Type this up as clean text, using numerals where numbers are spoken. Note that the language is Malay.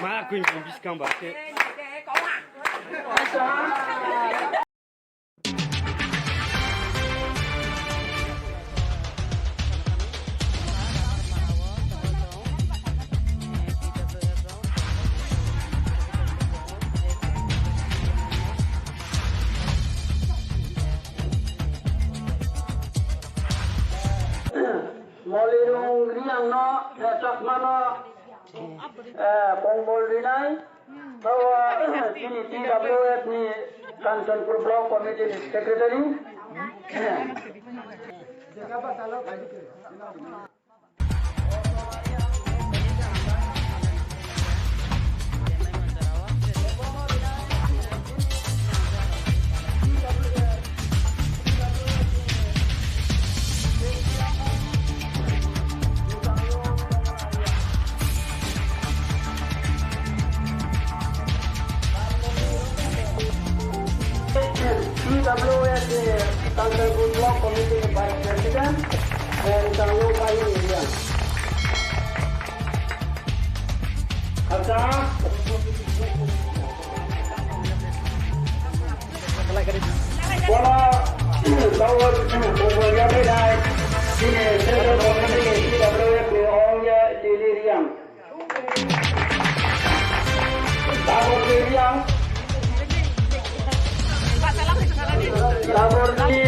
Mà quên không biết cam bạc. Molirung riang no, resak mano, pongbol dinai, bahwa ini TWF ni Kanchanpur Block Committee Secretary. TWF Kanchanpur Block Committee Vice President and Tanglo Pai Irian. Kata Wala Tawar Bobolia Bedai Sini Central Committee TWF ni Ongya Irian. Tawar Irian Labor ni